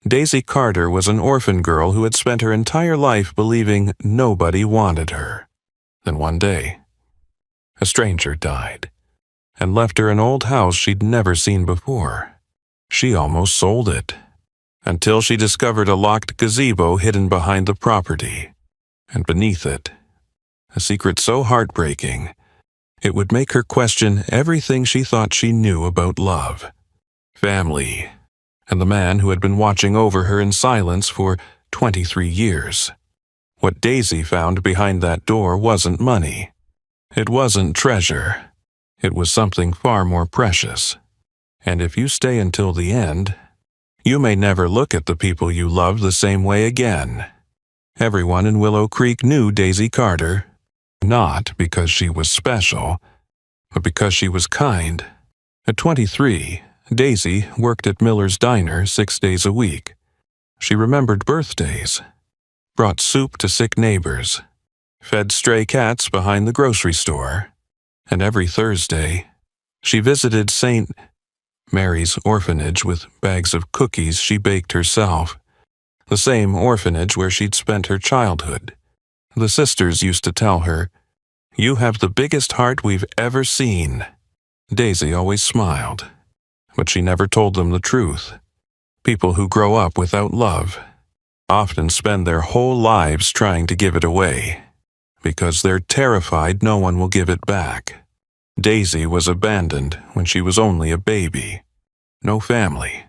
Daisy Carter was an orphan girl who had spent her entire life believing nobody wanted her. Then one day, a stranger died and left her an old house she'd never seen before. She almost sold it, until she discovered a locked gazebo hidden behind the property, and beneath it, a secret so heartbreaking, it would make her question everything she thought she knew about love, family, and the man who had been watching over her in silence for 23 years. What Daisy found behind that door wasn't money. It wasn't treasure. It was something far more precious. And if you stay until the end, you may never look at the people you love the same way again. Everyone in Willow Creek knew Daisy Carter, not because she was special, but because she was kind. At 23, Daisy worked at Miller's Diner 6 days a week. She remembered birthdays, brought soup to sick neighbors, fed stray cats behind the grocery store, and every Thursday, she visited St. Mary's orphanage with bags of cookies she baked herself, the same orphanage where she'd spent her childhood. The sisters used to tell her, "You have the biggest heart we've ever seen." Daisy always smiled, but she never told them the truth. People who grow up without love often spend their whole lives trying to give it away, because they're terrified no one will give it back. Daisy was abandoned when she was only a baby. No family,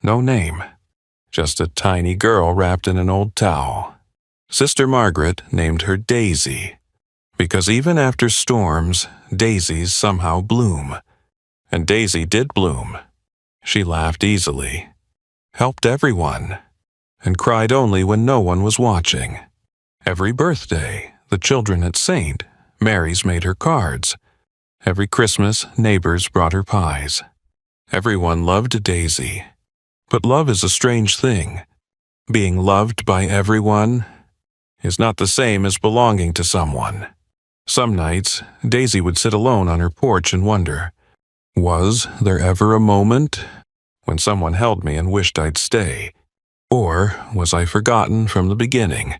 no name, just a tiny girl wrapped in an old towel. Sister Margaret named her Daisy, because even after storms, daisies somehow bloom. And Daisy did bloom. She laughed easily, helped everyone, and cried only when no one was watching. Every birthday, the children at St. Mary's made her cards. Every Christmas, neighbors brought her pies. Everyone loved Daisy. But love is a strange thing. Being loved by everyone is not the same as belonging to someone. Some nights, Daisy would sit alone on her porch and wonder, was there ever a moment when someone held me and wished I'd stay? Or was I forgotten from the beginning?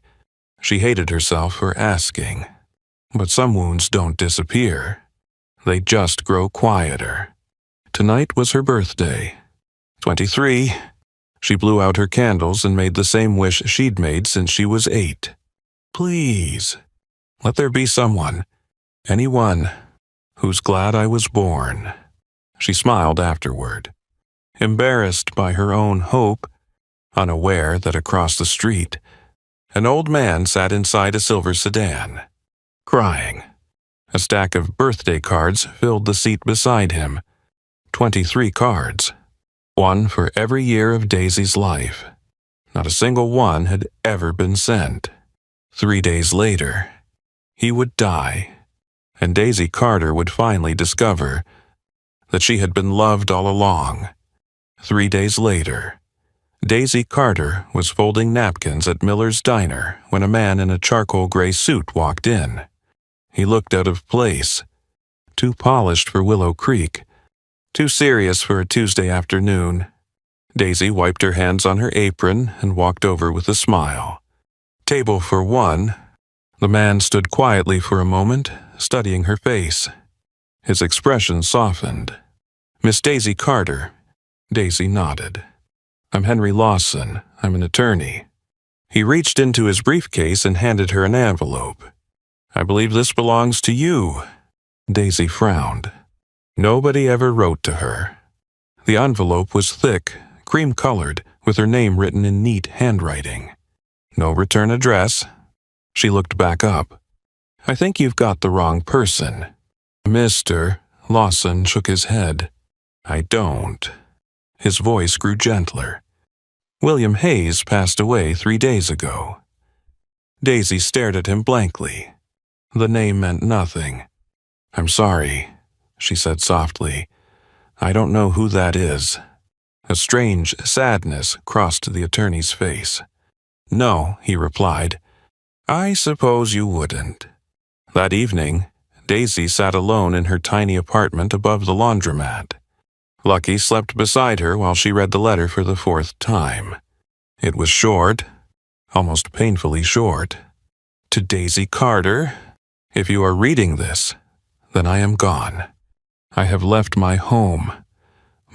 She hated herself for asking. But some wounds don't disappear. They just grow quieter. Tonight was her birthday. 23. She blew out her candles and made the same wish she'd made since she was 8. Please, let there be someone, anyone, who's glad I was born. She smiled afterward, embarrassed by her own hope, unaware that across the street, an old man sat inside a silver sedan, crying. A stack of birthday cards filled the seat beside him. 23 cards, one for every year of Daisy's life. Not a single one had ever been sent. 3 days later, he would die, and Daisy Carter would finally discover that she had been loved all along. 3 days later, Daisy Carter was folding napkins at Miller's Diner when a man in a charcoal gray suit walked in. He looked out of place, too polished for Willow Creek, too serious for a Tuesday afternoon. Daisy wiped her hands on her apron and walked over with a smile. Table for one. The man stood quietly for a moment, studying her face. His expression softened. "Miss Daisy Carter." Daisy nodded. "I'm Henry Lawson. I'm an attorney." He reached into his briefcase and handed her an envelope. "I believe this belongs to you." Daisy frowned. Nobody ever wrote to her. The envelope was thick, cream-colored, with her name written in neat handwriting. No return address. She looked back up. "I think you've got the wrong person." Mr. Lawson shook his head. "I don't." His voice grew gentler. "William Hayes passed away 3 days ago." Daisy stared at him blankly. The name meant nothing. "I'm sorry," she said softly. "I don't know who that is." A strange sadness crossed the attorney's face. "No," he replied. "I suppose you wouldn't." That evening, Daisy sat alone in her tiny apartment above the laundromat. Lucky slept beside her while she read the letter for the 4th time. It was short, almost painfully short. To Daisy Carter, if you are reading this, then I am gone. I have left my home,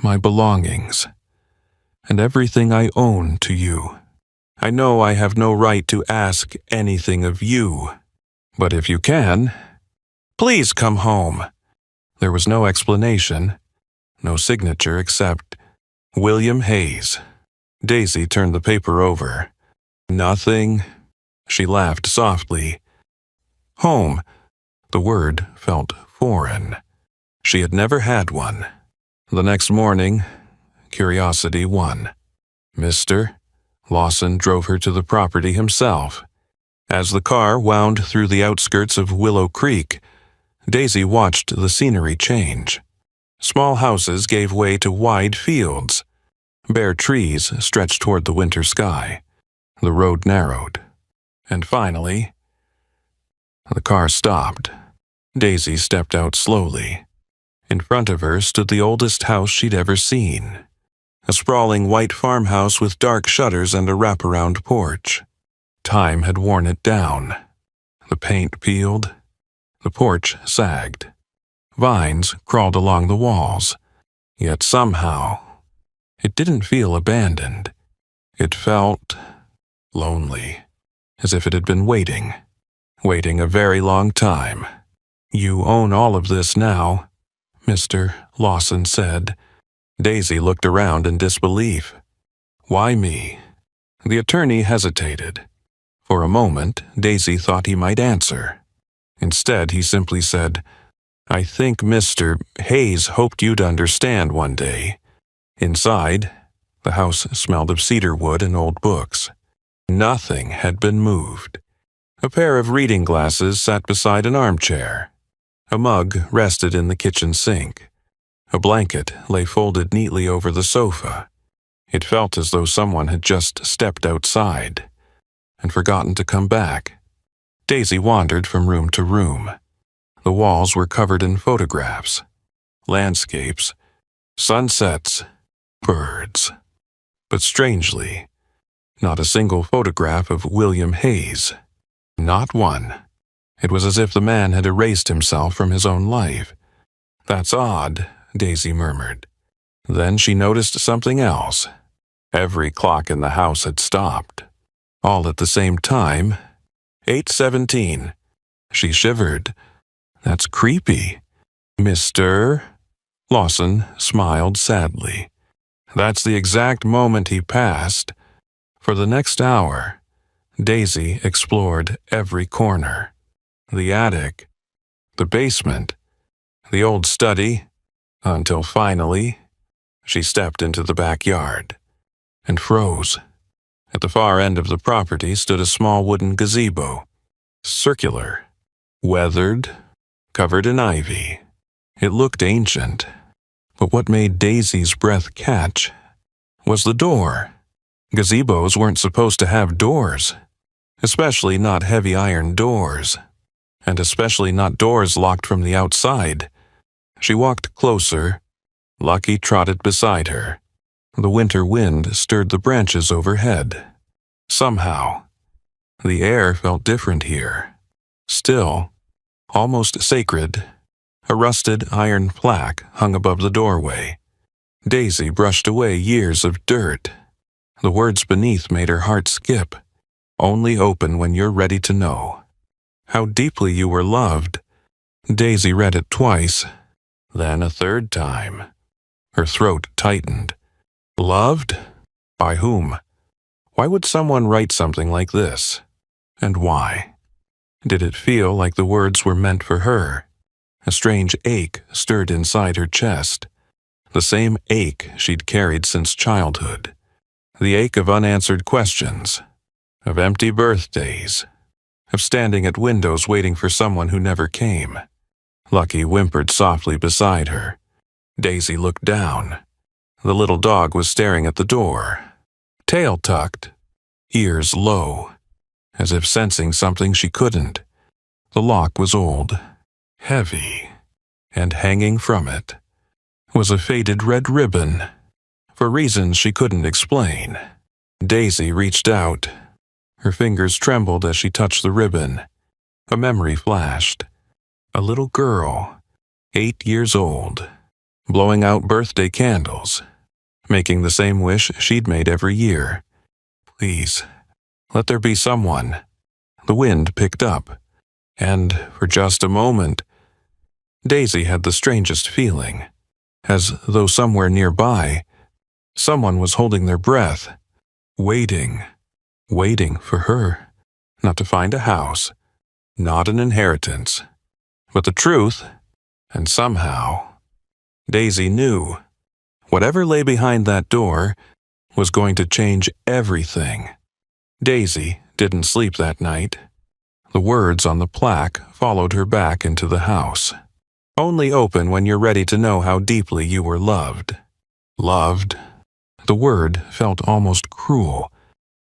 my belongings, and everything I own to you. I know I have no right to ask anything of you, but if you can, please come home. There was no explanation, no signature except William Hayes. Daisy turned the paper over. Nothing. She laughed softly. Home. The word felt foreign. She had never had one. The next morning, curiosity won. Mr. Lawson drove her to the property himself. As the car wound through the outskirts of Willow Creek, Daisy watched the scenery change. Small houses gave way to wide fields. Bare trees stretched toward the winter sky. The road narrowed. And finally, the car stopped. Daisy stepped out slowly. In front of her stood the oldest house she'd ever seen. A sprawling white farmhouse with dark shutters and a wraparound porch. Time had worn it down. The paint peeled. The porch sagged. Vines crawled along the walls. Yet somehow, it didn't feel abandoned. It felt lonely, as if it had been waiting a very long time. You own all of this now, Mr. Lawson said. Daisy looked around in disbelief. Why me? The attorney hesitated. For a moment, Daisy thought he might answer. Instead, he simply said, I think Mr. Hayes hoped you'd understand one day. Inside, the house smelled of cedar wood and old books. Nothing had been moved. A pair of reading glasses sat beside an armchair. A mug rested in the kitchen sink. A blanket lay folded neatly over the sofa. It felt as though someone had just stepped outside and forgotten to come back. Daisy wandered from room to room. The walls were covered in photographs, landscapes, sunsets, birds. But strangely, not a single photograph of William Hayes. Not one. It was as if the man had erased himself from his own life. That's odd, Daisy murmured. Then she noticed something else. Every clock in the house had stopped. All at the same time. 8:17. She shivered. That's creepy. Mr. Lawson smiled sadly. That's the exact moment he passed. For the next hour, Daisy explored every corner. The attic, the basement, the old study, until finally, she stepped into the backyard and froze. At the far end of the property stood a small wooden gazebo, circular, weathered, covered in ivy. It looked ancient, but what made Daisy's breath catch was the door. Gazebos weren't supposed to have doors, especially not heavy iron doors, and especially not doors locked from the outside. She walked closer. Lucky trotted beside her. The winter wind stirred the branches overhead. Somehow, the air felt different here. Still, almost sacred, a rusted iron plaque hung above the doorway. Daisy brushed away years of dirt. The words beneath made her heart skip. Only open when you're ready to know. How deeply you were loved. Daisy read it twice, then a third time. Her throat tightened. Loved? By whom? Why would someone write something like this? And why? Did it feel like the words were meant for her? A strange ache stirred inside her chest. The same ache she'd carried since childhood. The ache of unanswered questions, of empty birthdays, of standing at windows waiting for someone who never came. Lucky whimpered softly beside her. Daisy looked down. The little dog was staring at the door, tail tucked, ears low, as if sensing something she couldn't. The lock was old, heavy, and hanging from it was a faded red ribbon, for reasons she couldn't explain. Daisy reached out. Her fingers trembled as she touched the ribbon. A memory flashed. A little girl, 8 years old, blowing out birthday candles, making the same wish she'd made every year. Please, let there be someone. The wind picked up, and for just a moment, Daisy had the strangest feeling, as though somewhere nearby, someone was holding their breath, waiting for her, not to find a house, not an inheritance, but the truth. And somehow, Daisy knew whatever lay behind that door was going to change everything. Daisy didn't sleep that night. The words on the plaque followed her back into the house. Only open when you're ready to know how deeply you were loved. Loved. The word felt almost cruel.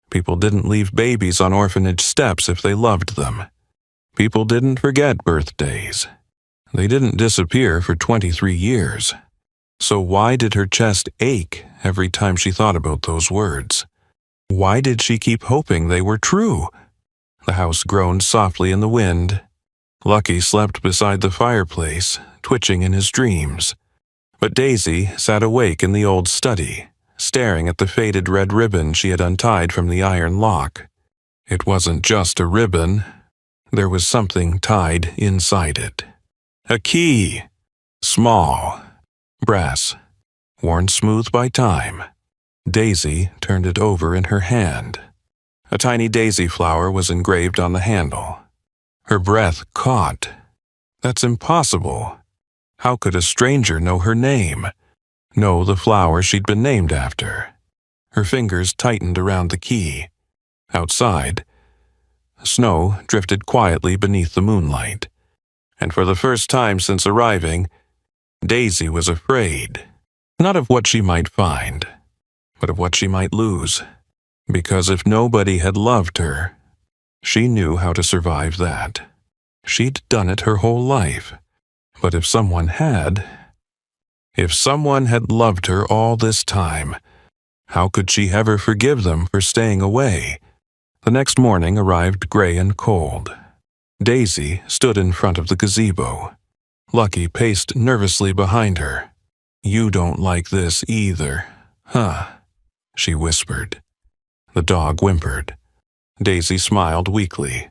People didn't leave babies on orphanage steps if they loved them. People didn't forget birthdays. They didn't disappear for 23 years. So why did her chest ache every time she thought about those words? Why did she keep hoping they were true? The house groaned softly in the wind. Lucky slept beside the fireplace, twitching in his dreams. But Daisy sat awake in the old study, staring at the faded red ribbon she had untied from the iron lock. It wasn't just a ribbon. There was something tied inside it. A key. Small. Brass. Worn smooth by time. Daisy turned it over in her hand. A tiny daisy flower was engraved on the handle. Her breath caught. That's impossible. How could a stranger know her name? Know the flower she'd been named after? Her fingers tightened around the key. Outside, snow drifted quietly beneath the moonlight. And for the first time since arriving, Daisy was afraid. Not of what she might find, but of what she might lose. Because if nobody had loved her, she knew how to survive that. She'd done it her whole life. But if someone had loved her all this time, how could she ever forgive them for staying away? The next morning arrived gray and cold. Daisy stood in front of the gazebo. Lucky paced nervously behind her. "You don't like this either, huh?" she whispered. The dog whimpered. Daisy smiled weakly.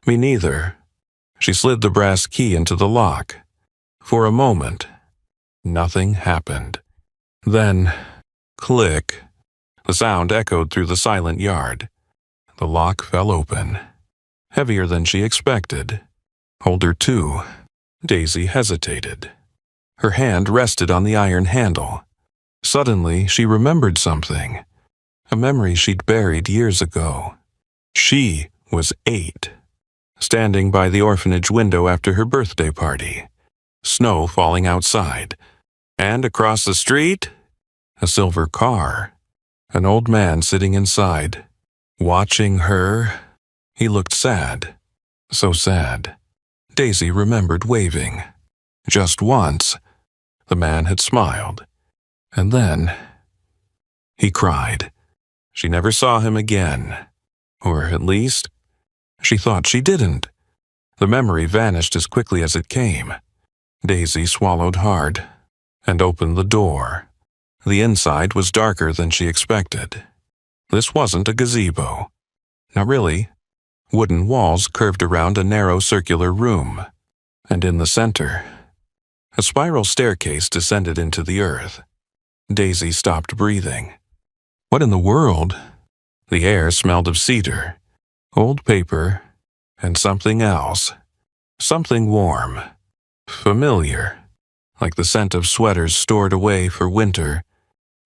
"Me neither." She slid the brass key into the lock. For a moment, nothing happened. Then, click. The sound echoed through the silent yard. The lock fell open. Heavier than she expected. Older too. Daisy hesitated. Her hand rested on the iron handle. Suddenly, she remembered something. A memory she'd buried years ago. She was 8, standing by the orphanage window after her birthday party. Snow falling outside. And across the street, a silver car. An old man sitting inside, watching her. He looked sad. So sad. Daisy remembered waving. Just once, the man had smiled. And then, he cried. She never saw him again. Or at least, she thought she didn't. The memory vanished as quickly as it came. Daisy swallowed hard and opened the door. The inside was darker than she expected. This wasn't a gazebo. Not really. Wooden walls curved around a narrow circular room. And in the center, a spiral staircase descended into the earth. Daisy stopped breathing. What in the world? The air smelled of cedar, old paper, and something else. Something warm. Familiar. Like the scent of sweaters stored away for winter.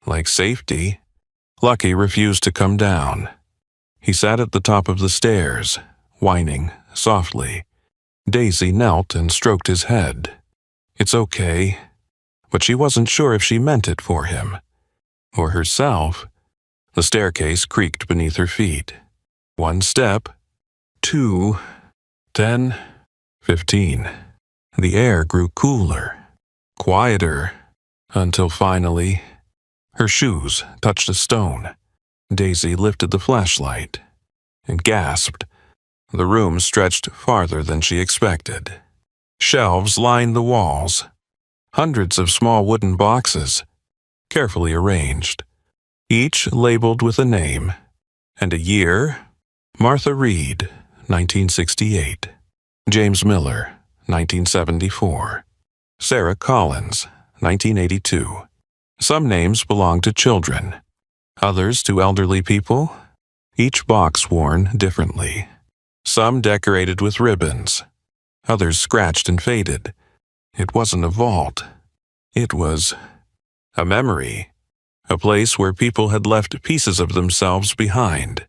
Like safety. Lucky refused to come down. He sat at the top of the stairs, whining softly. Daisy knelt and stroked his head. It's okay. But she wasn't sure if she meant it for him. Or herself. The staircase creaked beneath her feet. 1 step. 2. 10. 15. The air grew cooler. Quieter. Until finally, her shoes touched a stone. Daisy lifted the flashlight and gasped. The room stretched farther than she expected. Shelves lined the walls. Hundreds of small wooden boxes, carefully arranged, each labeled with a name and a year. Martha Reed, 1968. James Miller, 1974. Sarah Collins, 1982. Some names belonged to children, others to elderly people, each box worn differently. Some decorated with ribbons, others scratched and faded. It wasn't a vault. It was a memory, a place where people had left pieces of themselves behind.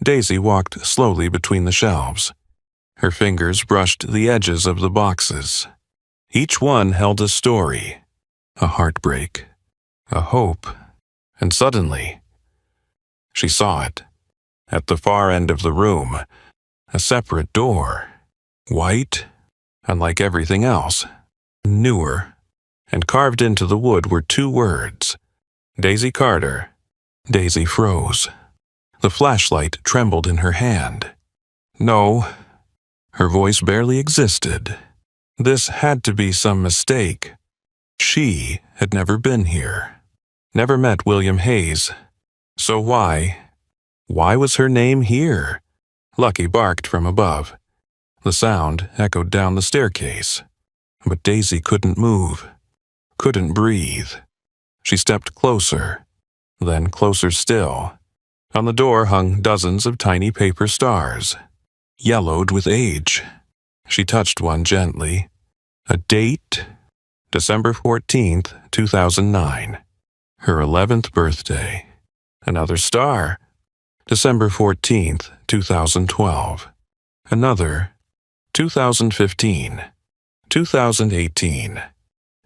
Daisy walked slowly between the shelves. Her fingers brushed the edges of the boxes. Each one held a story, a heartbreak, a hope, and suddenly, she saw it. At the far end of the room, a separate door, white, unlike everything else, newer, and carved into the wood were two words, Daisy Carter. Daisy froze. The flashlight trembled in her hand. No, her voice barely existed. This had to be some mistake. She had never been here, never met William Hayes. So why was her name here? Lucky barked from above. The sound echoed down the staircase. But Daisy couldn't move, couldn't breathe. She stepped closer, then closer still. On the door hung dozens of tiny paper stars, yellowed with age. She touched one gently. A date, December 14th, 2009. Her 11th birthday. Another star, December 14th, 2012. Another, 2015, 2018,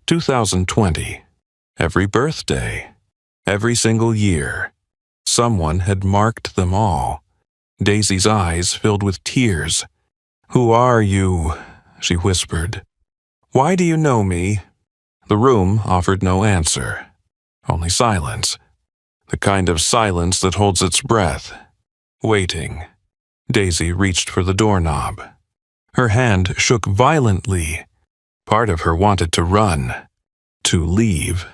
2020. Every birthday, every single year. Someone had marked them all. Daisy's eyes filled with tears. "Who are you?" she whispered. "Why do you know me?" The room offered no answer, only silence. The kind of silence that holds its breath, waiting. Daisy reached for the doorknob. Her hand shook violently. Part of her wanted to run, to leave,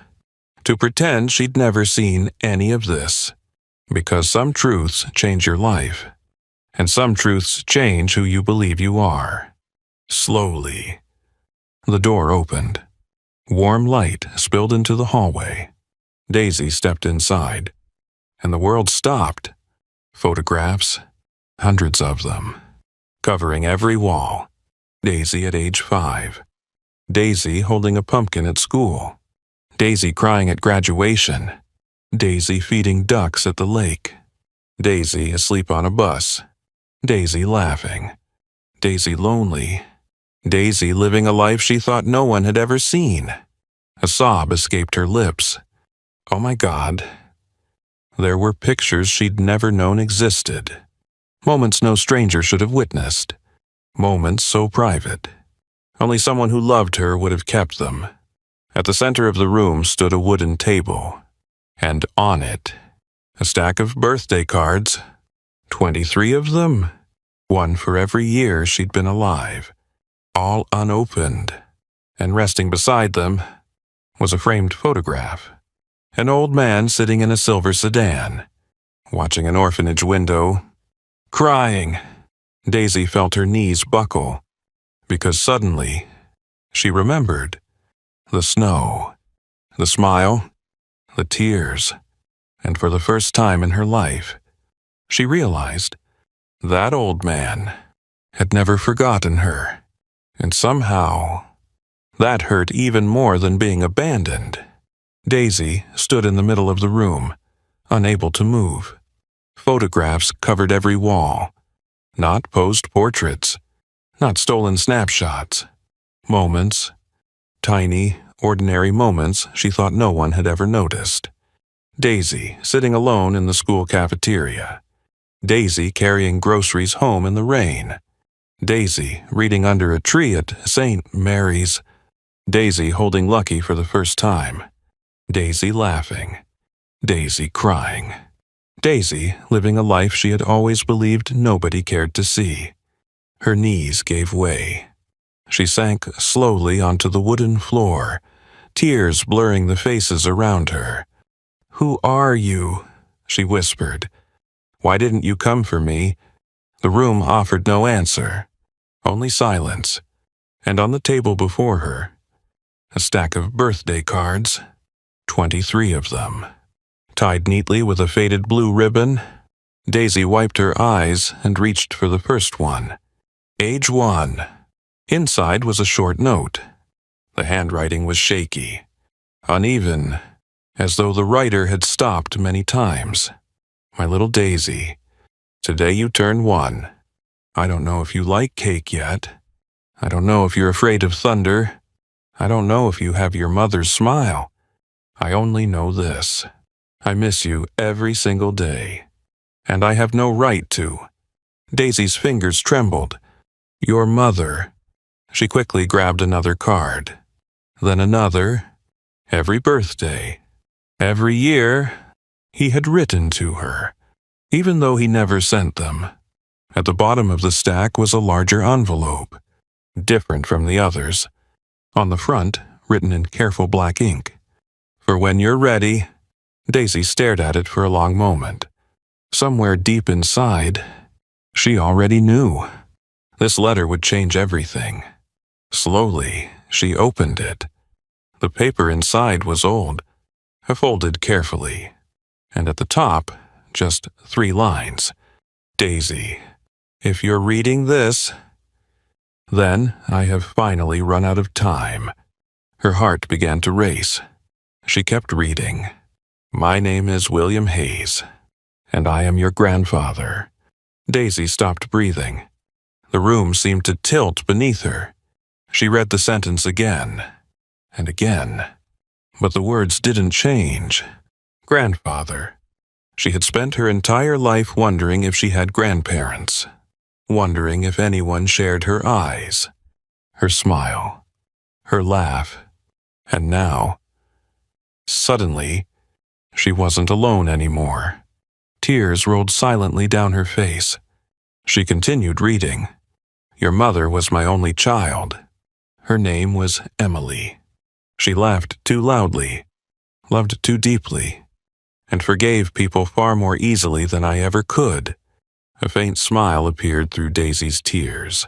to pretend she'd never seen any of this. Because some truths change your life, and some truths change who you believe you are. Slowly, the door opened. Warm light spilled into the hallway. Daisy stepped inside, and the world stopped. Photographs, hundreds of them, covering every wall. Daisy at age 5. Daisy holding a pumpkin at school. Daisy crying at graduation. Daisy feeding ducks at the lake. Daisy asleep on a bus. Daisy laughing. Daisy lonely. Daisy living a life she thought no one had ever seen. A sob escaped her lips. Oh my God. There were pictures she'd never known existed. Moments no stranger should have witnessed. Moments so private. Only someone who loved her would have kept them. At the center of the room stood a wooden table, and on it, a stack of birthday cards. 23 of them, one for every year she'd been alive, all unopened. And resting beside them was a framed photograph. An old man sitting in a silver sedan, watching an orphanage window, crying. Daisy felt her knees buckle, because suddenly she remembered the snow, the smile, the tears, and for the first time in her life, she realized that old man had never forgotten her, and somehow that hurt even more than being abandoned. Daisy stood in the middle of the room, unable to move. Photographs covered every wall. Not posed portraits, not stolen snapshots. Moments, tiny, ordinary moments she thought no one had ever noticed. Daisy sitting alone in the school cafeteria. Daisy carrying groceries home in the rain. Daisy reading under a tree at St. Mary's. Daisy holding Lucky for the first time. Daisy laughing. Daisy crying. Daisy living a life she had always believed nobody cared to see. Her knees gave way. She sank slowly onto the wooden floor, tears blurring the faces around her. "Who are you?" she whispered. "Why didn't you come for me?" The room offered no answer, only silence, and on the table before her, a stack of birthday cards, 23 of them. Tied neatly with a faded blue ribbon, Daisy wiped her eyes and reached for the first one. Age 1. Inside was a short note. The handwriting was shaky, uneven, as though the writer had stopped many times. "My little Daisy, today you turn 1. I don't know if you like cake yet. I don't know if you're afraid of thunder. I don't know if you have your mother's smile. I only know this. I miss you every single day. And I have no right to." Daisy's fingers trembled. "Your mother." She quickly grabbed another card. Then another. Every birthday, every year, he had written to her, even though he never sent them. At the bottom of the stack was a larger envelope, different from the others. On the front, written in careful black ink, "For when you're ready." Daisy stared at it for a long moment. Somewhere deep inside, she already knew. This letter would change everything. Slowly, she opened it. The paper inside was old, folded carefully, and at the top, just 3 lines. "Daisy, if you're reading this..." "Then I have finally run out of time." Her heart began to race. She kept reading. "My name is William Hayes, and I am your grandfather." Daisy stopped breathing. The room seemed to tilt beneath her. She read the sentence again and again, but the words didn't change. Grandfather. She had spent her entire life wondering if she had grandparents, wondering if anyone shared her eyes, her smile, her laugh, and now, suddenly, she wasn't alone anymore. Tears rolled silently down her face. She continued reading. "Your mother was my only child. Her name was Emily. She laughed too loudly, loved too deeply, and forgave people far more easily than I ever could." A faint smile appeared through Daisy's tears.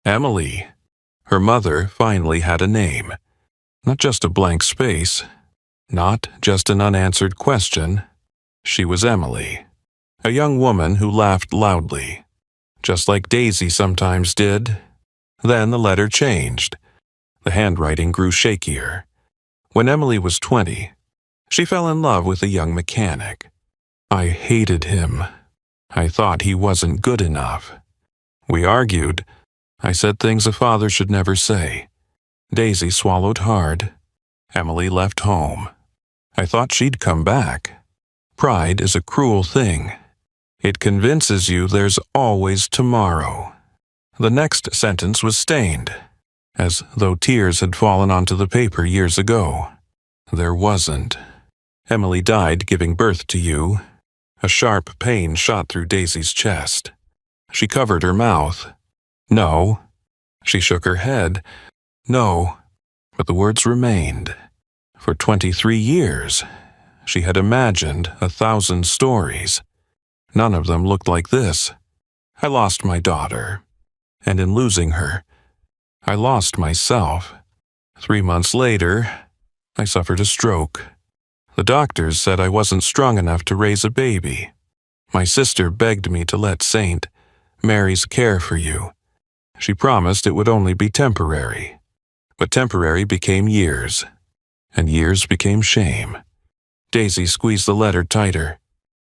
Emily. Her mother finally had a name. Not just a blank space, not just an unanswered question. She was Emily, a young woman who laughed loudly, just like Daisy sometimes did. Then the letter changed. The handwriting grew shakier. When Emily was 20, she fell in love with a young mechanic. "I hated him. I thought he wasn't good enough. We argued. I said things a father should never say." Daisy swallowed hard. Emily left home. I thought she'd come back. Pride is a cruel thing. It convinces you there's always tomorrow. The next sentence was stained, as though tears had fallen onto the paper years ago. There wasn't. Emily died giving birth to you. A sharp pain shot through Daisy's chest. She covered her mouth. "No." She shook her head. "No." But the words remained. For 23 years, she had imagined 1,000 stories. None of them looked like this. I lost my daughter, and in losing her, I lost myself. 3 months later, I suffered a stroke. The doctors said I wasn't strong enough to raise a baby. My sister begged me to let Saint, Mary's, care for you. She promised it would only be temporary. But temporary became years, and years became shame. Daisy squeezed the letter tighter.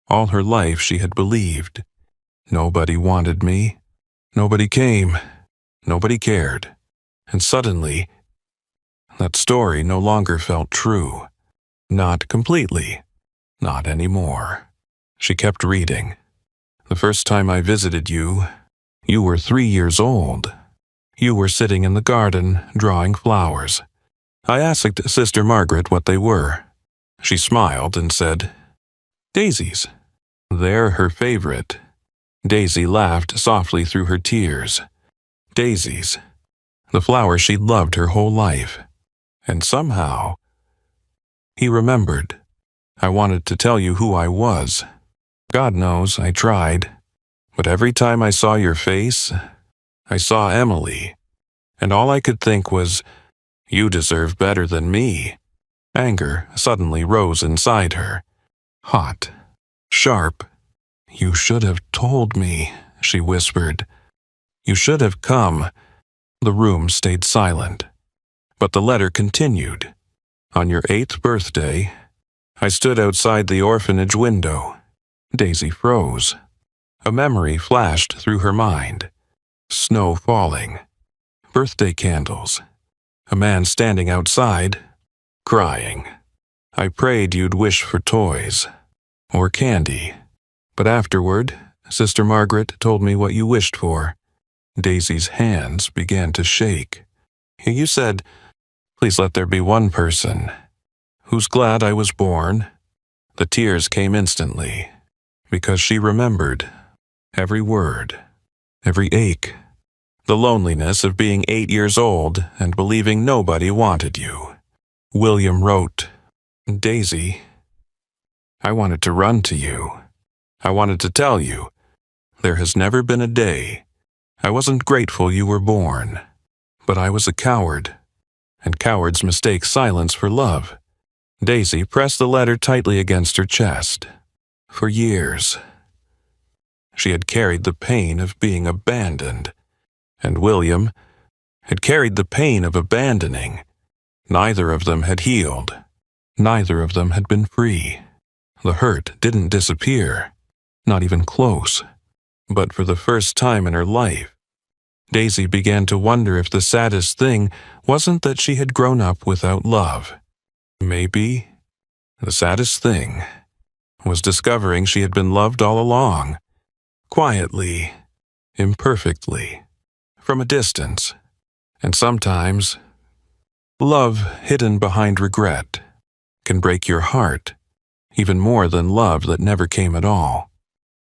All her life she had believed. Nobody wanted me. Nobody came. Nobody cared. And suddenly, that story no longer felt true. Not completely. Not anymore. She kept reading. "The first time I visited you, you were 3 years old. You were sitting in the garden, drawing flowers. I asked Sister Margaret what they were. She smiled and said, 'Daisies.' They're her favorite. Daisy laughed softly through her tears. Daisies, the flower she'd loved her whole life. And somehow, he remembered. I wanted to tell you who I was. God knows I tried. But every time I saw your face, I saw Emily. And all I could think was, you deserve better than me. Anger suddenly rose inside her. Hot. Sharp. You should have told me, she whispered. You should have come. The room stayed silent. But the letter continued. On your 8th birthday, I stood outside the orphanage window. Daisy froze. A memory flashed through her mind. Snow falling. Birthday candles. A man standing outside, crying. I prayed you'd wish for toys. Or candy. But afterward, Sister Margaret told me what you wished for. Daisy's hands began to shake. You said, please let there be one person who's glad I was born. The tears came instantly, because she remembered every word, every ache, the loneliness of being 8 years old and believing nobody wanted you. William wrote, Daisy, I wanted to run to you. I wanted to tell you, there has never been a day I wasn't grateful you were born. But I was a coward, and cowards mistake silence for love. Daisy pressed the letter tightly against her chest. For years, she had carried the pain of being abandoned, and William had carried the pain of abandoning. Neither of them had healed. Neither of them had been free. The hurt didn't disappear, not even close. But for the first time in her life, Daisy began to wonder if the saddest thing wasn't that she had grown up without love. Maybe the saddest thing was discovering she had been loved all along, quietly, imperfectly, from a distance. And sometimes, love hidden behind regret can break your heart, even more than love that never came at all.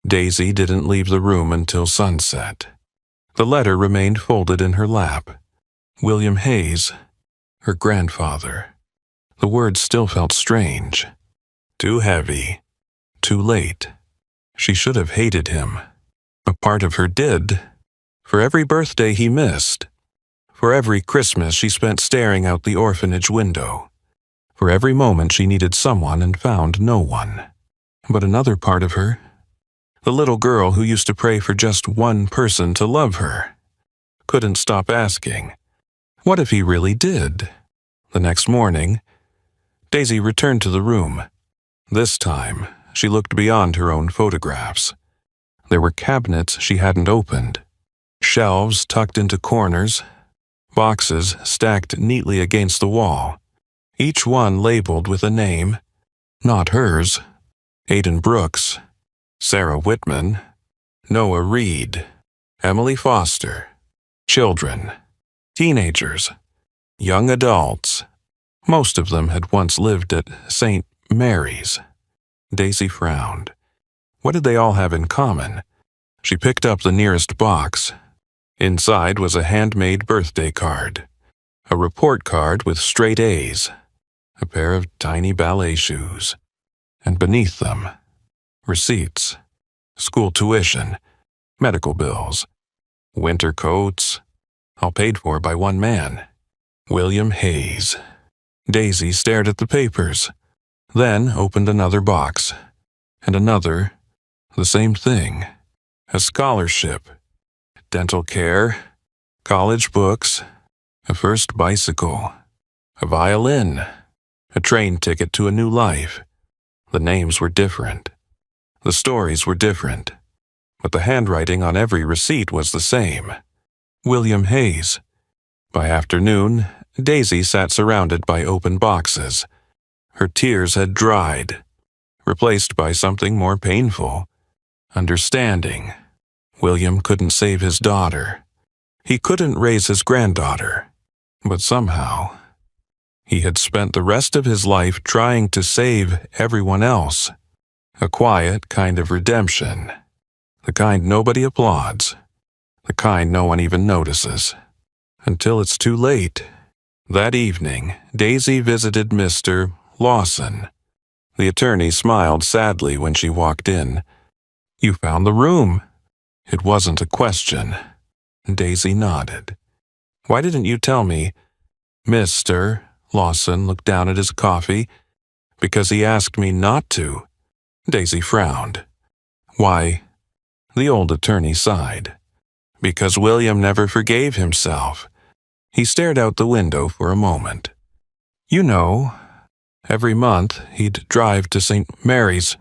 Daisy didn't leave the room until sunset. The letter remained folded in her lap. William Hayes, her grandfather. The words still felt strange. Too heavy. Too late. She should have hated him. A part of her did. For every birthday he missed. For every Christmas she spent staring out the orphanage window. For every moment she needed someone and found no one. But another part of her, the little girl who used to pray for just one person to love her, couldn't stop asking, what if he really did? The next morning, Daisy returned to the room. This time, she looked beyond her own photographs. There were cabinets she hadn't opened, shelves tucked into corners, boxes stacked neatly against the wall, each one labeled with a name, not hers, Aidan Brooks, Sarah Whitman, Noah Reed, Emily Foster, children, teenagers, young adults. Most of them had once lived at St. Mary's. Daisy frowned. What did they all have in common? She picked up the nearest box. Inside was a handmade birthday card, a report card with straight A's, a pair of tiny ballet shoes, and beneath them, receipts, school tuition, medical bills, winter coats, all paid for by one man, William Hayes. Daisy stared at the papers, then opened another box, and another, the same thing, a scholarship, dental care, college books, a first bicycle, a violin, a train ticket to a new life. The names were different. The stories were different, but the handwriting on every receipt was the same. William Hayes. By afternoon, Daisy sat surrounded by open boxes. Her tears had dried, replaced by something more painful, understanding. William couldn't save his daughter. He couldn't raise his granddaughter. But somehow, he had spent the rest of his life trying to save everyone else. A quiet kind of redemption. The kind nobody applauds. The kind no one even notices. Until it's too late. That evening, Daisy visited Mr. Lawson. The attorney smiled sadly when she walked in. "You found the room." It wasn't a question. Daisy nodded. "Why didn't you tell me?" Mr. Lawson looked down at his coffee. "Because he asked me not to." Daisy frowned. "Why?" The old attorney sighed. "Because William never forgave himself." He stared out the window for a moment. "You know, every month he'd drive to St. Mary's.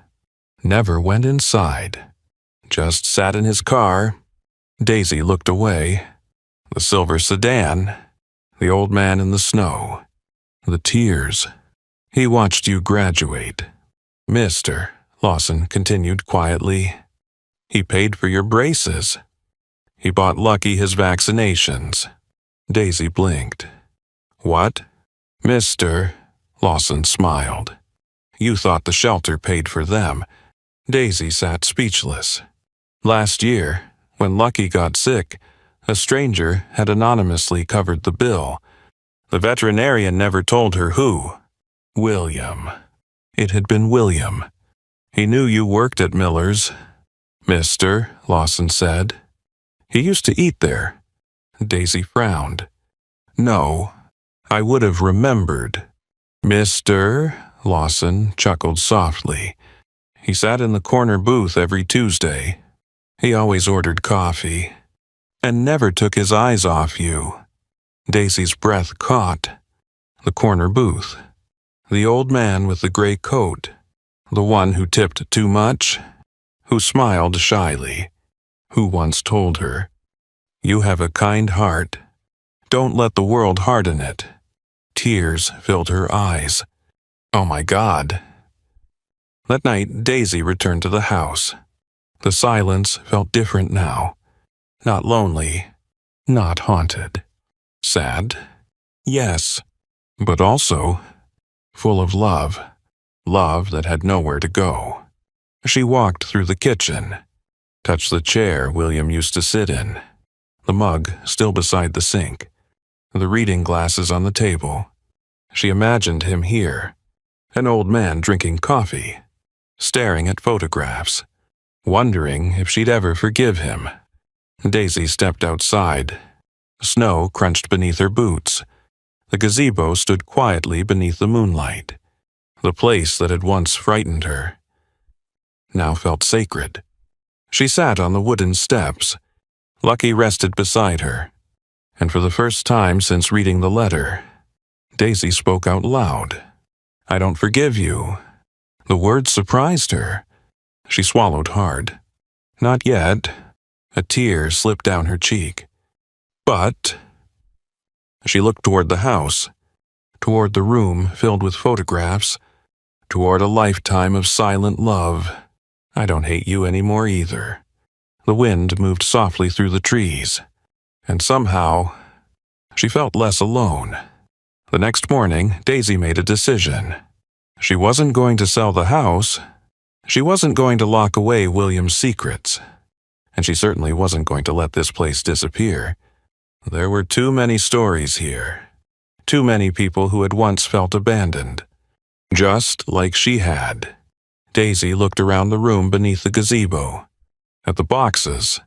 Never went inside. Just sat in his car." Daisy looked away. The silver sedan. The old man in the snow. The tears. "He watched you graduate." Mr. Lawson continued quietly. "He paid for your braces. He bought Lucky his vaccinations." Daisy blinked. "What?" Mr. Lawson smiled. "You thought the shelter paid for them." Daisy sat speechless. Last year, when Lucky got sick, a stranger had anonymously covered the bill. The veterinarian never told her who. William. It had been William. "He knew you worked at Miller's," Mr. Lawson said. "He used to eat there." Daisy frowned. "No, I would have remembered." Mr. Lawson chuckled softly. "He sat in the corner booth every Tuesday. He always ordered coffee. And never took his eyes off you." Daisy's breath caught. The corner booth. The old man with the gray coat. The one who tipped too much. Who smiled shyly. Who once told her, "You have a kind heart. Don't let the world harden it." Tears filled her eyes. Oh my God. That night, Daisy returned to the house. The silence felt different now. Not lonely. Not haunted. Sad? Yes. But also full of love. Love that had nowhere to go. She walked through the kitchen. Touched the chair William used to sit in. The mug still beside the sink. The reading glasses on the table. She imagined him here. An old man drinking coffee. Staring at photographs. Wondering if she'd ever forgive him. Daisy stepped outside. Snow crunched beneath her boots. The gazebo stood quietly beneath the moonlight. The place that had once frightened her now felt sacred. She sat on the wooden steps. Lucky rested beside her. And for the first time since reading the letter, Daisy spoke out loud. "I don't forgive you." The words surprised her. She swallowed hard. "Not yet." A tear slipped down her cheek. "But..." She looked toward the house, toward the room filled with photographs, toward a lifetime of silent love. "I don't hate you anymore either." The wind moved softly through the trees, and somehow she felt less alone. The next morning, Daisy made a decision. She wasn't going to sell the house. She wasn't going to lock away William's secrets. And she certainly wasn't going to let this place disappear. There were too many stories here. Too many people who had once felt abandoned. Just like she had. Daisy looked around the room beneath the gazebo. At the boxes.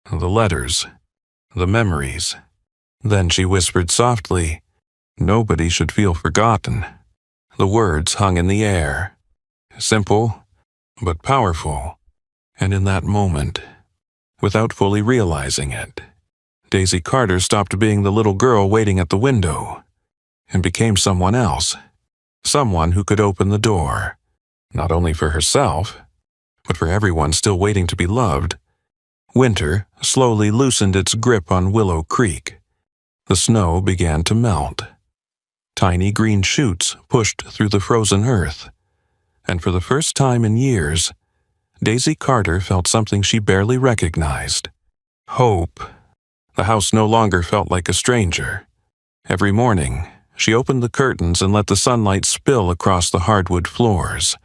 The letters. The memories. Then she whispered softly, "Nobody should feel forgotten." The words hung in the air. Simple, but powerful. And in that moment, without fully realizing it, Daisy Carter stopped being the little girl waiting at the window and became someone else. Someone who could open the door, not only for herself, but for everyone still waiting to be loved. Winter slowly loosened its grip on Willow Creek. The snow began to melt. Tiny green shoots pushed through the frozen earth. And for the first time in years, Daisy Carter felt something she barely recognized. Hope. The house no longer felt like a stranger. Every morning, she opened the curtains and let the sunlight spill across the hardwood floors.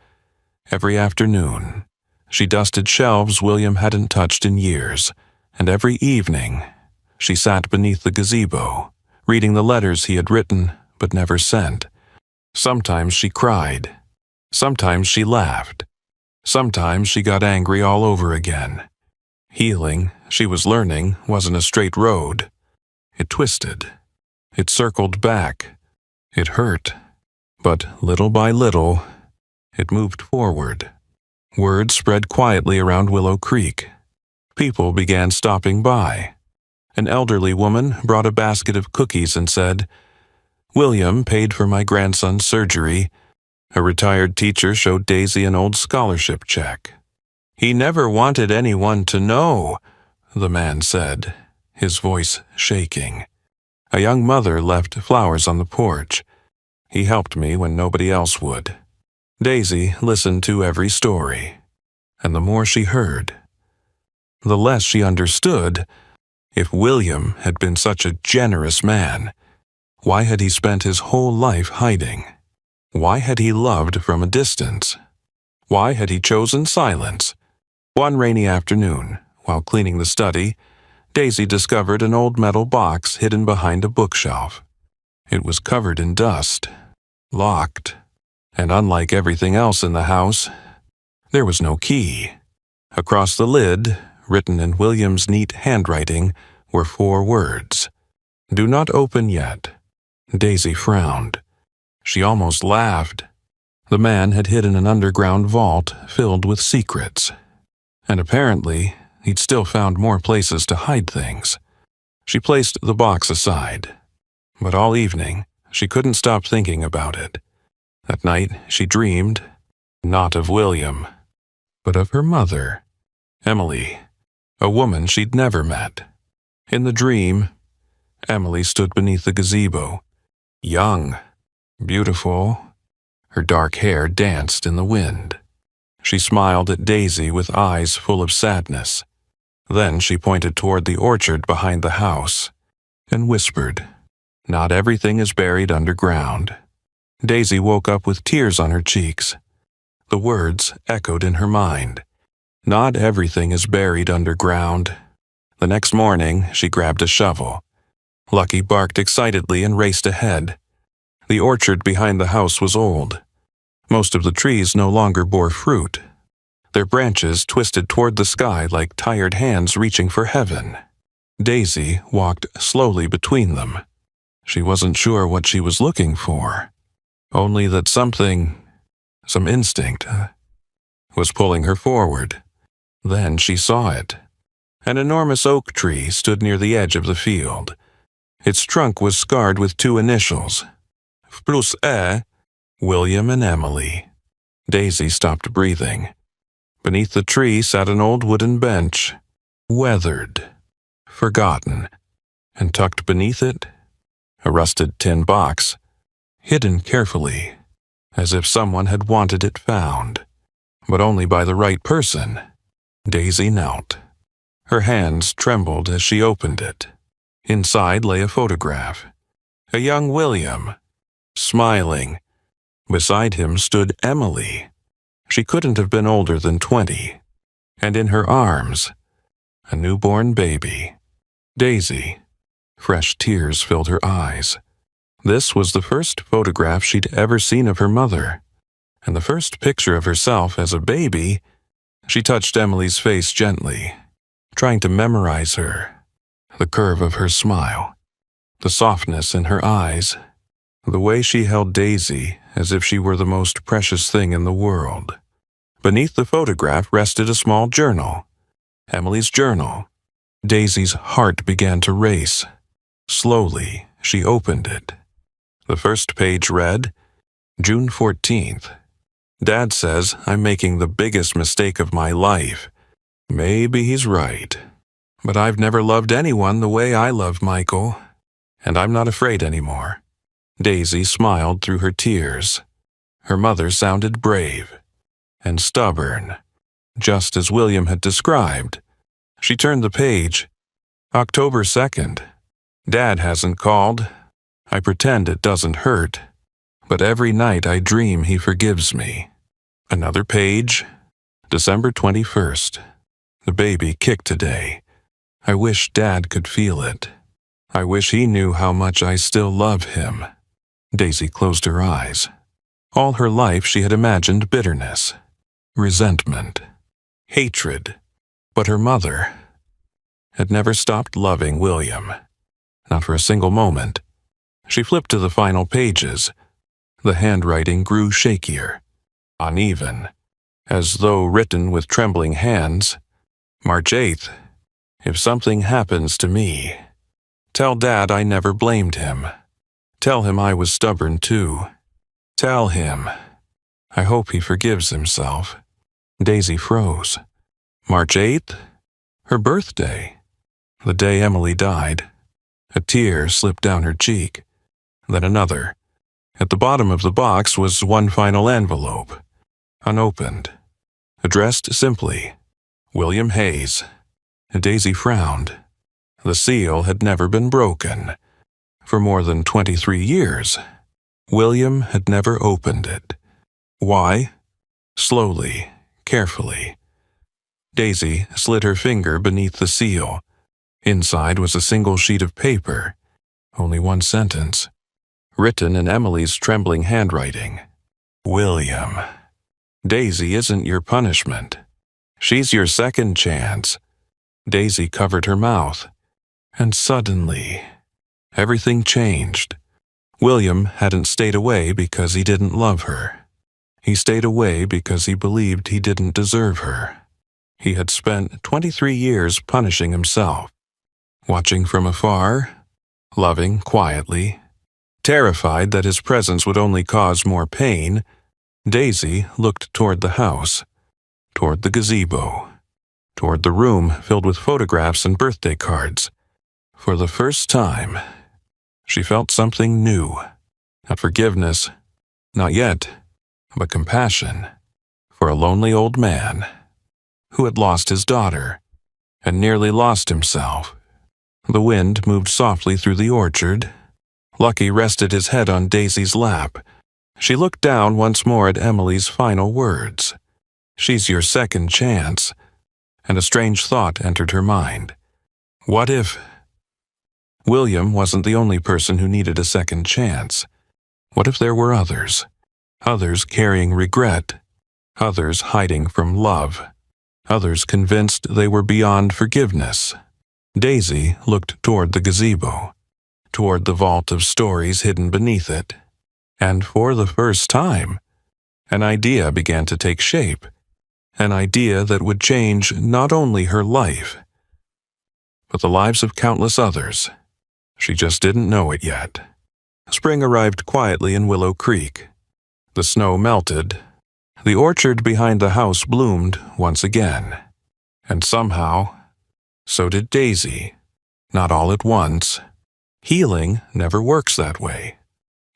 Every afternoon, she dusted shelves William hadn't touched in years, and every evening, she sat beneath the gazebo, reading the letters he had written but never sent. Sometimes she cried. Sometimes she laughed. Sometimes she got angry all over again. Healing, she was learning, wasn't a straight road. It twisted. It circled back. It hurt. But little by little, it moved forward. Word spread quietly around Willow Creek. People began stopping by. An elderly woman brought a basket of cookies and said, "William paid for my grandson's surgery." A retired teacher showed Daisy an old scholarship check. "He never wanted anyone to know," the man said, his voice shaking. A young mother left flowers on the porch. "He helped me when nobody else would." Daisy listened to every story, and the more she heard, the less she understood. If William had been such a generous man, why had he spent his whole life hiding? Why had he loved from a distance? Why had he chosen silence? One rainy afternoon, while cleaning the study, Daisy discovered an old metal box hidden behind a bookshelf. It was covered in dust, locked, and unlike everything else in the house, there was no key. Across the lid, written in William's neat handwriting, were 4 words. "Do not open yet." Daisy frowned. She almost laughed. The man had hidden an underground vault filled with secrets. And apparently, he'd still found more places to hide things. She placed the box aside. But all evening, she couldn't stop thinking about it. At night, she dreamed, not of William, but of her mother, Emily, a woman she'd never met. In the dream, Emily stood beneath the gazebo, young, beautiful. Her dark hair danced in the wind. She smiled at Daisy with eyes full of sadness. Then she pointed toward the orchard behind the house and whispered, "Not everything is buried underground." Daisy woke up with tears on her cheeks. The words echoed in her mind. Not everything is buried underground. The next morning, she grabbed a shovel. Lucky barked excitedly and raced ahead. The orchard behind the house was old. Most of the trees no longer bore fruit. Their branches twisted toward the sky like tired hands reaching for heaven. Daisy walked slowly between them. She wasn't sure what she was looking for, only that some instinct, was pulling her forward. Then she saw it. An enormous oak tree stood near the edge of the field. Its trunk was scarred with 2 initials, plus E, William and Emily. Daisy stopped breathing. Beneath the tree sat an old wooden bench, weathered, forgotten, and tucked beneath it, a rusted tin box, hidden carefully, as if someone had wanted it found, but only by the right person. Daisy knelt. Her hands trembled as she opened it. Inside lay a photograph. A young William, smiling. Beside him stood Emily. She couldn't have been older than 20. And in her arms, a newborn baby. Daisy. Fresh tears filled her eyes. This was the first photograph she'd ever seen of her mother, and the first picture of herself as a baby. She touched Emily's face gently, trying to memorize her, the curve of her smile, the softness in her eyes, the way she held Daisy as if she were the most precious thing in the world. Beneath the photograph rested a small journal, Emily's journal. Daisy's heart began to race. Slowly, she opened it. The first page read, June 14th. Dad says I'm making the biggest mistake of my life. Maybe he's right. But I've never loved anyone the way I love Michael, and I'm not afraid anymore. Daisy smiled through her tears. Her mother sounded brave and stubborn, just as William had described. She turned the page. October 2nd. Dad hasn't called. I pretend it doesn't hurt, but every night I dream he forgives me. Another page. December 21st. The baby kicked today. I wish Dad could feel it. I wish he knew how much I still love him. Daisy closed her eyes. All her life she had imagined bitterness, resentment, hatred. But her mother had never stopped loving William. Not for a single moment. She flipped to the final pages. The handwriting grew shakier, uneven, as though written with trembling hands. March 8th. If something happens to me, tell Dad I never blamed him. Tell him I was stubborn too. Tell him. I hope he forgives himself. Daisy froze. March 8th? Her birthday. The day Emily died. A tear slipped down her cheek. Then another. At the bottom of the box was one final envelope, unopened, addressed simply, William Hayes. Daisy frowned. The seal had never been broken. For more than 23 years, William had never opened it. Why? Slowly, carefully. Daisy slid her finger beneath the seal. Inside was a single sheet of paper, only one sentence, written in Emily's trembling handwriting. William, Daisy isn't your punishment. She's your second chance. Daisy covered her mouth, and suddenly, everything changed. William hadn't stayed away because he didn't love her. He stayed away because he believed he didn't deserve her. He had spent 23 years punishing himself, watching from afar, loving quietly. Terrified that his presence would only cause more pain, Daisy looked toward the house, toward the gazebo, toward the room filled with photographs and birthday cards. For the first time, she felt something new. Not forgiveness, not yet, but compassion for a lonely old man who had lost his daughter and nearly lost himself. The wind moved softly through the orchard. Lucky rested his head on Daisy's lap. She looked down once more at Emily's final words. She's your second chance. And a strange thought entered her mind. What if William wasn't the only person who needed a second chance? What if there were others? Others carrying regret. Others hiding from love. Others convinced they were beyond forgiveness. Daisy looked toward the gazebo, toward the vault of stories hidden beneath it. And for the first time, an idea began to take shape. An idea that would change not only her life, but the lives of countless others. She just didn't know it yet. Spring arrived quietly in Willow Creek. The snow melted. The orchard behind the house bloomed once again. And somehow, so did Daisy. Not all at once. Healing never works that way.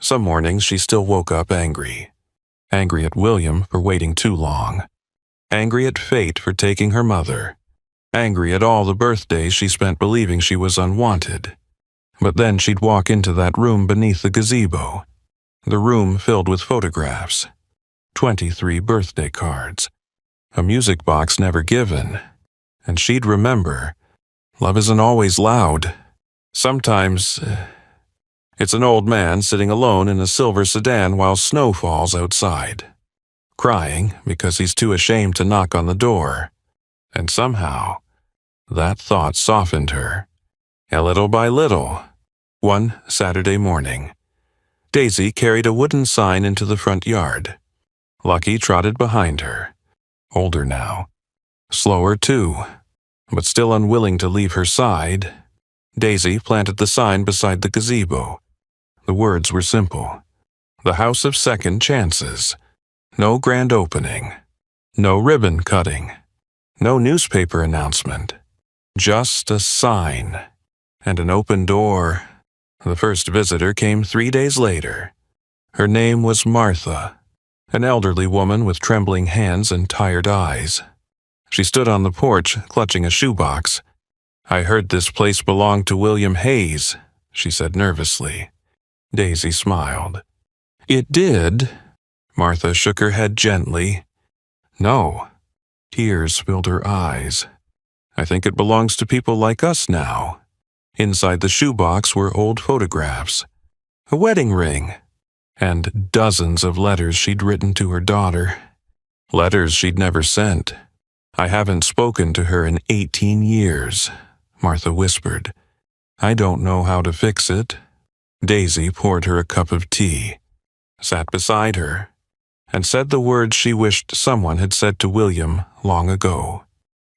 Some mornings she still woke up angry. Angry at William for waiting too long. Angry at fate for taking her mother. Angry at all the birthdays she spent believing she was unwanted. But then she'd walk into that room beneath the gazebo. The room filled with photographs. 23 birthday cards. A music box never given. And she'd remember, love isn't always loud. Sometimes, it's an old man sitting alone in a silver sedan while snow falls outside, crying because he's too ashamed to knock on the door. And somehow, that thought softened her. And little by little, one Saturday morning, Daisy carried a wooden sign into the front yard. Lucky trotted behind her, older now, slower too, but still unwilling to leave her side. Daisy planted the sign beside the gazebo. The words were simple. The House of Second Chances. No grand opening. No ribbon cutting. No newspaper announcement. Just a sign. And an open door. The first visitor came 3 days later. Her name was Martha, an elderly woman with trembling hands and tired eyes. She stood on the porch, clutching a shoebox. "I heard this place belonged to William Hayes," she said nervously. Daisy smiled. "It did." Martha shook her head gently. No. Tears filled her eyes. I think it belongs to people like us now. Inside the shoebox were old photographs, a wedding ring, and dozens of letters she'd written to her daughter. Letters she'd never sent. I haven't spoken to her in 18 years, Martha whispered. I don't know how to fix it. Daisy poured her a cup of tea, sat beside her, and said the words she wished someone had said to William long ago.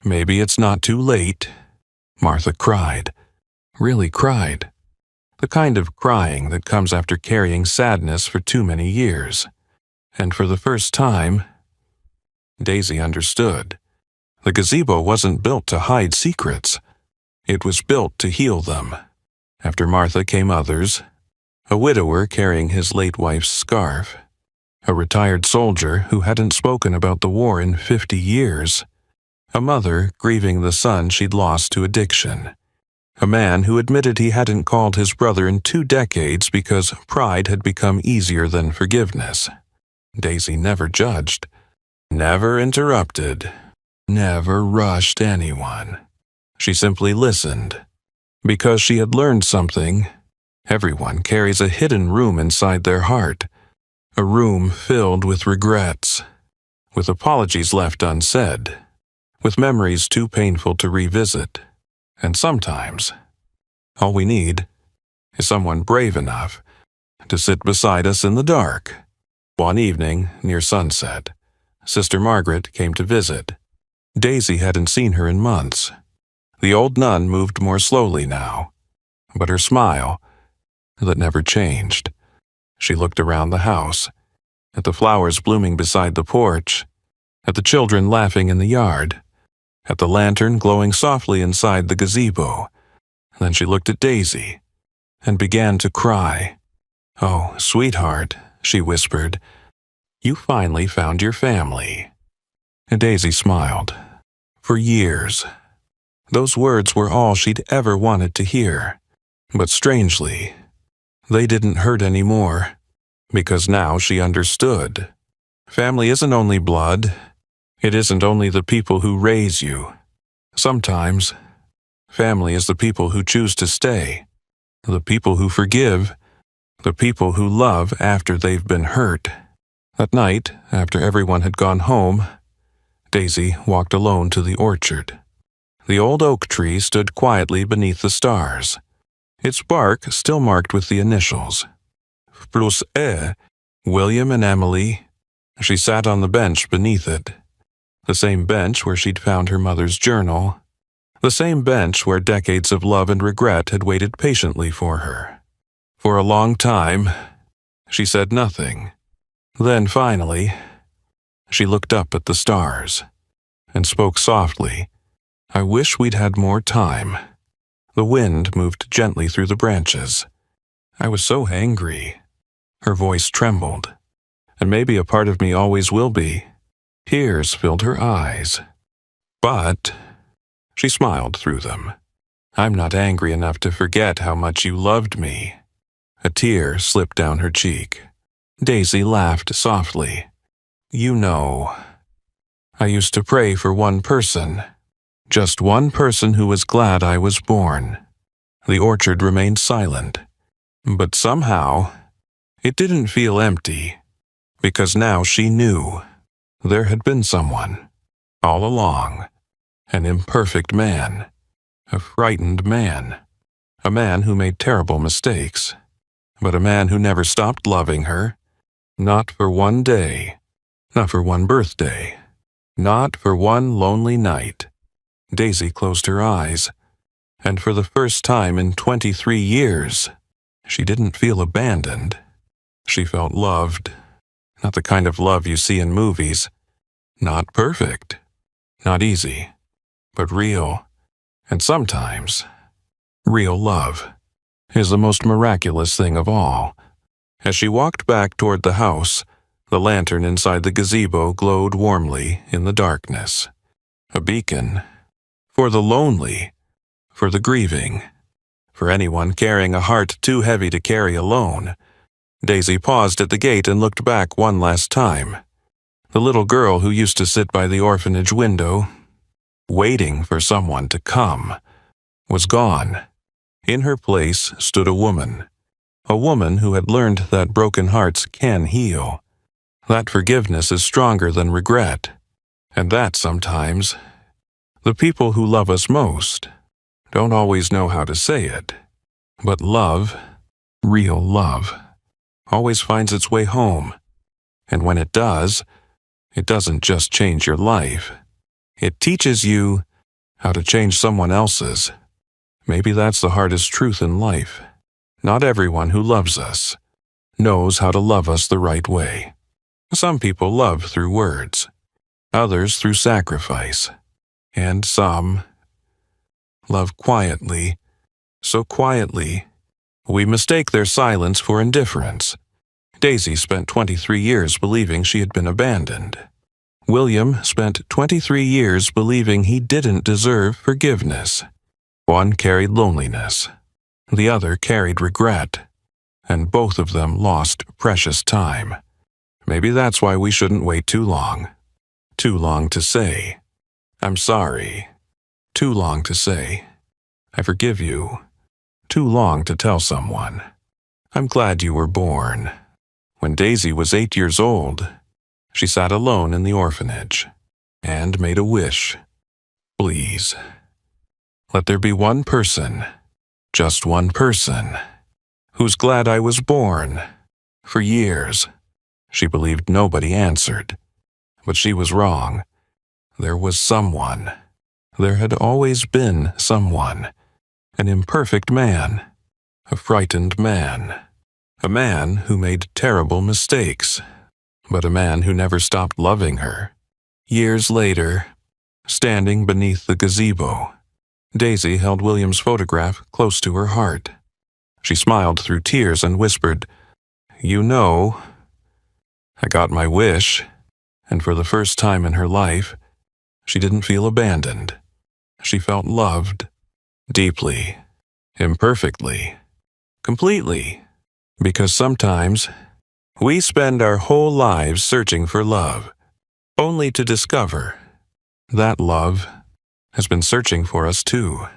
Maybe it's not too late. Martha cried. Really cried. The kind of crying that comes after carrying sadness for too many years. And for the first time, Daisy understood. The gazebo wasn't built to hide secrets. It was built to heal them. After Martha came others, a widower carrying his late wife's scarf, a retired soldier who hadn't spoken about the war in 50 years, a mother grieving the son she'd lost to addiction, a man who admitted he hadn't called his brother in 2 decades because pride had become easier than forgiveness. Daisy never judged, never interrupted, never rushed anyone. She simply listened. Because she had learned something, everyone carries a hidden room inside their heart, a room filled with regrets, with apologies left unsaid, with memories too painful to revisit. And sometimes, all we need is someone brave enough to sit beside us in the dark. One evening, near sunset, Sister Margaret came to visit. Daisy hadn't seen her in months. The old nun moved more slowly now, but her smile, that never changed. She looked around the house, at the flowers blooming beside the porch, at the children laughing in the yard, at the lantern glowing softly inside the gazebo. Then she looked at Daisy and began to cry. "Oh, sweetheart," she whispered, "you finally found your family." And Daisy smiled. For years, those words were all she'd ever wanted to hear. But strangely, they didn't hurt anymore, because now she understood. Family isn't only blood. It isn't only the people who raise you. Sometimes, family is the people who choose to stay, the people who forgive, the people who love after they've been hurt. That night, after everyone had gone home, Daisy walked alone to the orchard. The old oak tree stood quietly beneath the stars, its bark still marked with the initials. Plus E, William and Emily. She sat on the bench beneath it, the same bench where she'd found her mother's journal, the same bench where decades of love and regret had waited patiently for her. For a long time, she said nothing. Then finally, she looked up at the stars and spoke softly. "I wish we'd had more time." The wind moved gently through the branches. "I was so angry." Her voice trembled. "And maybe a part of me always will be." Tears filled her eyes. "But," she smiled through them, "I'm not angry enough to forget how much you loved me." A tear slipped down her cheek. Daisy laughed softly. "You know, I used to pray for one person. Just one person who was glad I was born." The orchard remained silent, but somehow it didn't feel empty, because now she knew there had been someone, all along, an imperfect man, a frightened man, a man who made terrible mistakes, but a man who never stopped loving her, not for one day, not for one birthday, not for one lonely night. Daisy closed her eyes, and for the first time in 23 years, she didn't feel abandoned. She felt loved, not the kind of love you see in movies. Not perfect, not easy, but real. And sometimes, real love is the most miraculous thing of all. As she walked back toward the house, the lantern inside the gazebo glowed warmly in the darkness. A beacon for the lonely, for the grieving, for anyone carrying a heart too heavy to carry alone. Daisy paused at the gate and looked back one last time. The little girl who used to sit by the orphanage window, waiting for someone to come, was gone. In her place stood a woman who had learned that broken hearts can heal, that forgiveness is stronger than regret, and that sometimes the people who love us most don't always know how to say it, but love, real love, always finds its way home, and when it does, it doesn't just change your life. It teaches you how to change someone else's. Maybe that's the hardest truth in life. Not everyone who loves us knows how to love us the right way. Some people love through words, others through sacrifice, and some love quietly, so quietly we mistake their silence for indifference. Daisy spent 23 years believing she had been abandoned. William spent 23 years believing he didn't deserve forgiveness. One carried loneliness, the other carried regret, and both of them lost precious time. Maybe that's why we shouldn't wait too long. Too long to say, "I'm sorry." Too long to say, "I forgive you." Too long to tell someone, "I'm glad you were born." When Daisy was 8 years old, she sat alone in the orphanage and made a wish. "Please, let there be one person, just one person, who's glad I was born." For years, she believed nobody answered, but she was wrong. There was someone. There had always been someone. An imperfect man, a frightened man, a man who made terrible mistakes, but a man who never stopped loving her. Years later, standing beneath the gazebo, Daisy held William's photograph close to her heart. She smiled through tears and whispered, "You know, I got my wish." And for the first time in her life, she didn't feel abandoned. She felt loved, deeply, imperfectly, completely. Because sometimes we spend our whole lives searching for love, only to discover that love has been searching for us too.